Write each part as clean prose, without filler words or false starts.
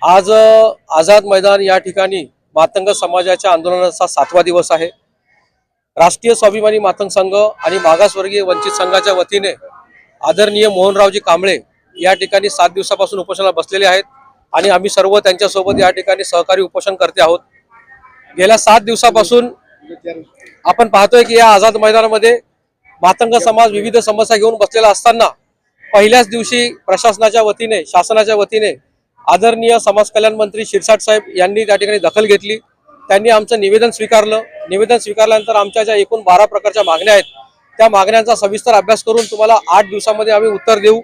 आज आझाद मैदान या ठिकाणी मातंग समाजाच्या आंदोलनाचा 7वा दिवस आहे। राष्ट्रीय स्वाभिमानी मातंग संघ आणि मागासवर्गीय वंचित संघाच्या वतीने आदरणीय मोहनरावजी कांबळे या ठिकाणी 7 दिवसापासून उपोषणाला बसलेले आहेत आणि आम्ही सर्व त्यांच्या सोबत या ठिकाणी सहकारी उपोषण करते आहोत। गेल्या 7 दिवसापासून आपण पाहतोय की या आझाद मैदानामध्ये मातंग समाज विविध समस्या घेऊन बसलेला असताना पहिल्याच दिवशी प्रशासनाच्या वतीने शासनाच्या वतीने आदरणीय समाज कल्याण मंत्री शिरसाट साहेब यांनी त्या ठिकाणी दखल घेतली। त्यांनी आमचं निवेदन स्वीकारलं। निवेदन स्वीकारल्यानंतर आमच्या ज्या एकूण 12 प्रकारच्या मागण्या आहेत त्या मागण्यांचा सविस्तर अभ्यास करून तुम्हाला 8 दिवसांमध्ये आम्ही उत्तर देऊ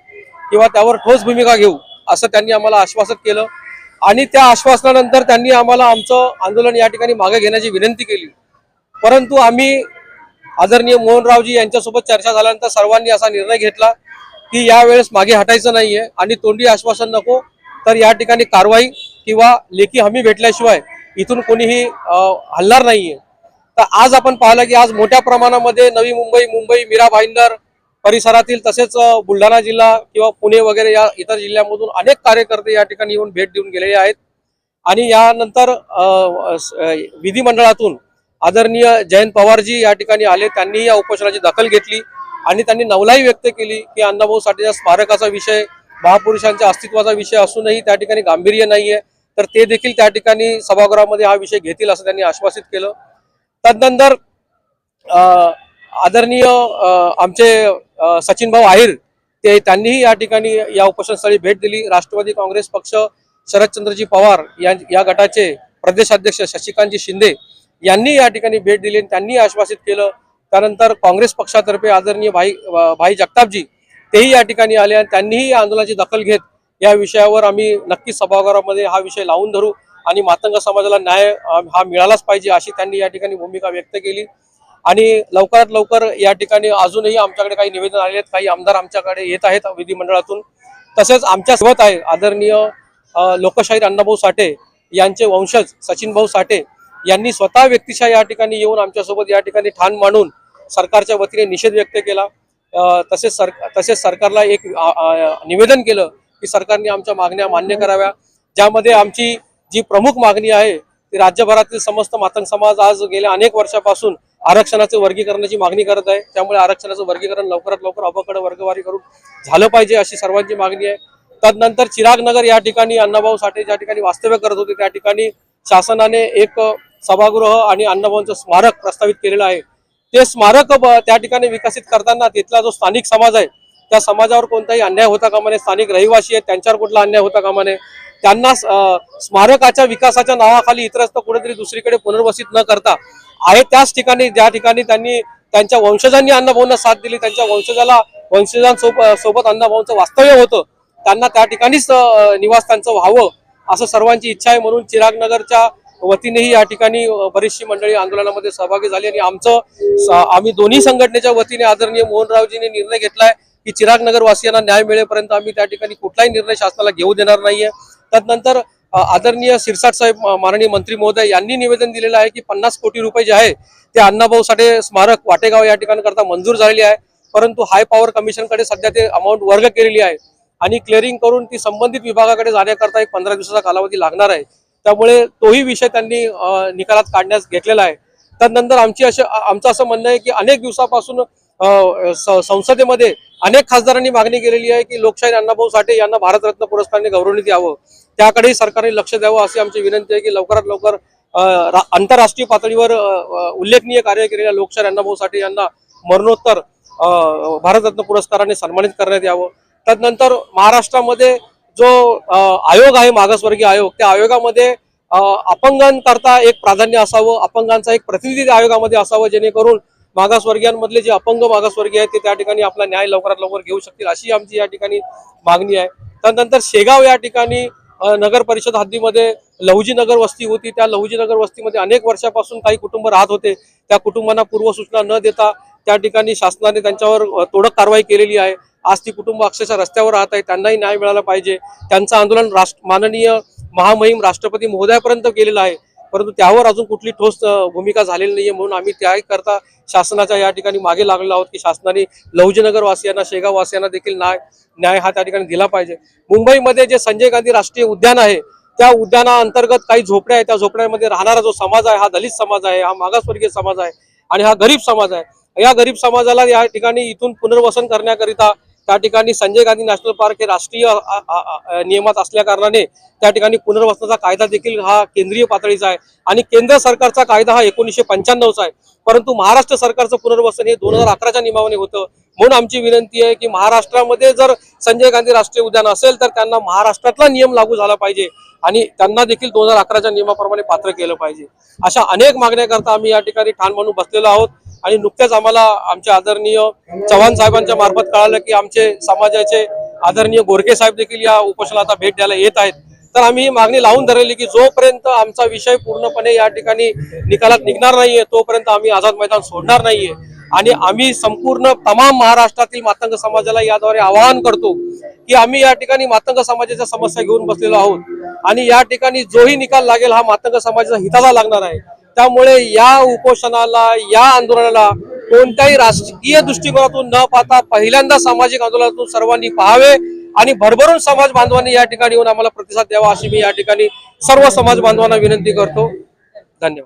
किंवा त्यावर ठोस भूमिका घेऊ असं त्यांनी आम्हाला आश्वासित केलं आणि त्या आश्वासनानंतर त्यांनी आम्हाला आमचं आंदोलन या ठिकाणी मागे घेण्याची विनंती केली। परंतु आम्ही आदरणीय मोहनरावजी यांच्यासोबत चर्चा झाल्यानंतर सर्वांनी असा निर्णय घेतला की यावेळेस मागे हटायचं नाहीये आणि तोंडी आश्वासन नको, तर या ठिकाणी कारवाई किंवा लेखी हमी भेटल्याशिवाय इथून कोणीही हलणार नाहीये। तर आज आपण पाहिलं की आज मोठ्या प्रमाणामध्ये नवी मुंबई, मुंबई, मीरा भाईंदर परिसरातील तसेच बुलढाणा जिल्हा किंवा पुणे वगैरे या इतर जिल्ह्यांमधून अनेक कार्यकर्ते या ठिकाणी येऊन भेट देऊन गेलेले आहेत आणि यानंतर विधिमंडळातून आदरणीय जयंत पवारजी या ठिकाणी आले। त्यांनी या उपोषणाची दखल घेतली आणि त्यांनी नवलाई व्यक्त केली की अण्णाभाऊ साठेच्या स्मारकाचा विषय महापुरुषांच्या अस्तित्वाचा विषय असूनही त्या ठिकाणी गांभीर्य नाहीये, तर ते देखील त्या ठिकाणी सभागृहामध्ये हा विषय घेतील असं त्यांनी आश्वासित केलं। तदनंतर आदरणीय आमचे सचिन भाऊ आहेर त्यांनीही या ठिकाणी या उपोषणस्थळी भेट दिली। राष्ट्रवादी काँग्रेस पक्ष शरदचंद्रजी पवार या गटाचे प्रदेशाध्यक्ष शशिकांतजी शिंदे यांनी या ठिकाणी भेट दिली आणि त्यांनी आश्वासित केलं। त्यानंतर काँग्रेस पक्षातर्फे आदरणीय भाई जगतापजी तेही या ठिकाणी आले आणि त्यांनीही या आंदोलनाची दखल घेत या विषयावर आम्ही नक्कीच सभागृहामध्ये हा विषय लावून धरू आणि मातंग समाजाला न्याय हा मिळालाच पाहिजे अशी त्यांनी या ठिकाणी भूमिका व्यक्त केली। आणि लवकरात लवकर या ठिकाणी अजूनही आमच्याकडे काही निवेदन आले आहेत, काही आमदार आमच्याकडे येत आहेत विधिमंडळातून। तसेच आमच्या सोबत आहे आदरणीय लोकशाहीर अण्णाभाऊ साठे यांचे वंशज सचिन भाऊ साठे यांनी स्वतः व्यक्तिशः या ठिकाणी येऊन आमच्यासोबत या ठिकाणी ठाण मांडून सरकारच्या वतीने निषेध व्यक्त केला। तसेच सरकारला एक निवेदन केलं की सरकारने आमच्या मागण्या मान्य कराव्या, ज्यामध्ये आमची जी प्रमुख मागणी आहे ती राज्यभरातील समस्त मातंग समाज आज गेल्या अनेक वर्षापासून आरक्षणाचे वर्गीकरणाची मागणी करत आहे। त्यामुळे आरक्षणाचं वर्गीकरण लवकरात लवकर अबकड वर्गवारी करून झालं पाहिजे अशी सर्वांची मागणी आहे। तदनंतर चिराग नगर या ठिकाणी अण्णाभाऊ साठे ज्या ठिकाणी वास्तव्य करत होते त्या ठिकाणी शासनाने एक सभागृह आणि अण्णाभाऊंचं स्मारक प्रस्तावित केलेलं आहे। ते स्मारक त्या ठिकाणी विकसित करताना तिथला जो स्थानिक समाज आहे त्या समाजावर कोणताही अन्याय होता कामा नये, स्थानिक रहिवासी आहेत त्यांच्यावर कुठला अन्याय होता कामा नये। त्यांना स्मारकाच्या विकासाच्या नावाखाली इतरत्र कुठेतरी दुसरीकडे पुनर्वसित न करता आहे त्याच ठिकाणी ज्या ठिकाणी त्यांनी त्यांच्या वंशजांनी अण्णाभाऊंना साथ दिली, त्यांच्या वंशजांसोबत अण्णाभाऊंचं वास्तव्य होतं, त्यांना त्या ठिकाणीच निवास त्यांचं व्हावं असं सर्वांची इच्छा आहे। म्हणून चिराग नगरच्या वतीनेही या ठिकाणी बरीचशी मंडळी आंदोलनामध्ये सहभागी झाली आणि आम्ही दोन्ही संघटनेच्या वतीने आदरणीय मोहनरावजींनी निर्णय घेतलाय की चिराग नगर वासियांना न्याय मिळेपर्यंत आम्ही त्या ठिकाणी कुठलाही निर्णय शासनाला घेऊ देणार नाहीये। त्यानंतर आदरणीय शिरसाट साहेब माननीय मंत्री महोदय यांनी निवेदन दिलेलं आहे की 50 कोटी रुपये जे आहे ते अण्णाभाऊ साठे स्मारक वाटेगाव या ठिकाणी करता मंजूर झालेली आहे, परंतु हाय पॉवर कमिशनकडे सध्या ते अमाऊंट वर्ग केलेली आहे आणि क्लिअरिंग करून ती संबंधित विभागाकडे जाण्याकरता एक 15 दिवसाचा कालावधी लागणार आहे। त्यामुळे तोही विषय त्यांनी निकालात काढण्यास घेतलेला आहे। त्यानंतर आमचं असं म्हणणं आहे की अनेक दिवसापासून संसदेमध्ये अनेक खासदारांनी मागणी केलेली आहे की लोकशाहीर अण्णाभाऊ साठे यांना भारतरत्न पुरस्काराने गौरवण्यात यावं, त्याकडेही सरकारने लक्ष द्यावं अशी आमची विनंती आहे की लवकरात लवकर आंतरराष्ट्रीय पातळीवर उल्लेखनीय कार्य केलेल्या लोकशाहीर अण्णाभाऊ साठे यांना मरणोत्तर भारतरत्न पुरस्काराने सन्मानित करण्यात यावं। त्यानंतर महाराष्ट्रामध्ये जो आयोग आहे मागासवर्गीय आयोग, त्या आयोगामध्ये अपंगांकरता एक प्राधान्य असावं, अपंगांचा एक प्रतिनिधी आयोगामध्ये असावं, जेणेकरून मागासवर्गीयांमधले जे अपंग मागासवर्गीय आहेत ते त्या ठिकाणी आपला न्याय लवकरात लवकर घेऊ शकतील अशी आमची या ठिकाणी मागणी आहे। त्यानंतर शेगाव या ठिकाणी नगर परिषद हद्दीमध्ये लहुजी नगर वस्ती होती, त्या लहुजी नगर वस्तीमध्ये अनेक वर्षापासून काही कुटुंब राहत होते, त्या कुटुंबांना पूर्वसूचना न देता त्या ठिकाणी शासनाने त्यांच्यावर तोडक कारवाई केलेली आहे। आज ती कुटुंब अक्षरशः रस्त्यावर राहत आहे, त्यांनाही न्याय मिळाला पाहिजे। त्यांचं आंदोलन माननीय महामहिम राष्ट्रपती महोदयापर्यंत गेलेलं आहे, परंतु त्यावर अजून कुठली ठोस भूमिका झालेली नाहीये। म्हणून आम्ही त्याकरता शासनाच्या या ठिकाणी मागे लागलेलो आहोत की शासनाने लहुजीनगर वासियांना, शेगाव वासियांना देखील न्याय हा त्या ठिकाणी दिला पाहिजे। मुंबईमध्ये जे संजय गांधी राष्ट्रीय उद्यान आहे त्या उद्याना अंतर्गत काही झोपड्या आहेत, त्या झोपड्यांमध्ये राहणारा जो समाज आहे हा दलित समाज आहे, हा मागासवर्गीय समाज आहे आणि हा गरीब समाज आहे। या गरीब समाजाला या ठिकाणी इथून पुनर्वसन करण्याकरिता त्या ठिकाणी संजय गांधी नॅशनल पार्क हे राष्ट्रीय नियमात असल्या कारणाने त्या ठिकाणी पुनर्वसनाचा कायदा देखील हा केंद्रीय पातळीचा आहे आणि केंद्र सरकारचा कायदा हा 1995चा आहे, परंतु महाराष्ट्र सरकारचं पुनर्वसन हे 2011च्या नियमाने होतं। म्हणून आमची विनंती आहे की महाराष्ट्रामध्ये जर संजय गांधी राष्ट्रीय उद्यान असेल तर त्यांना महाराष्ट्रातला नियम लागू झाला पाहिजे आणि त्यांना देखील 2011च्या नियमाप्रमाणे पात्र केलं पाहिजे। अशा अनेक मागण्याकरता आम्ही या ठिकाणी ठाण मांडून बसलेलो आहोत आणि नुकत्याच आम्हाला आमचे आदरणीय चव्हाण साहेबांच्या मार्फत कळालं की आमचे समाजाचे आदरणीय गोरके साहेब देखील या उपोषणाला भेट द्यायला येत आहेत। तर आम्ही ही मागणी लावून धरलेली की जोपर्यंत आमचा विषय पूर्णपणे या ठिकाणी निकालात निघणार नाहीये तोपर्यंत आम्ही आझाद मैदान सोडणार नाहीये आणि आम्ही संपूर्ण तमाम महाराष्ट्रातील मातंग समाजाला याद्वारे आवाहन करतो की आम्ही या ठिकाणी मातंग समाजाच्या समस्या घेऊन बसलेलो आहोत आणि या ठिकाणी जोही निकाल लागेल हा मातंग समाजाचा हिताला लागणार आहे। त्यामुळे या उपोषणाला, या आंदोलनाला कोणत्याही राजकीय दृष्टिकोनातून न पाहता पहिल्यांदा सामाजिक आंदोलनातून सर्वांनी पाहावे आणि भरभरून समाज बांधवांनी या ठिकाणी येऊन आम्हाला प्रतिसाद द्यावा अशी मी या ठिकाणी सर्व समाज बांधवांना विनंती करतो।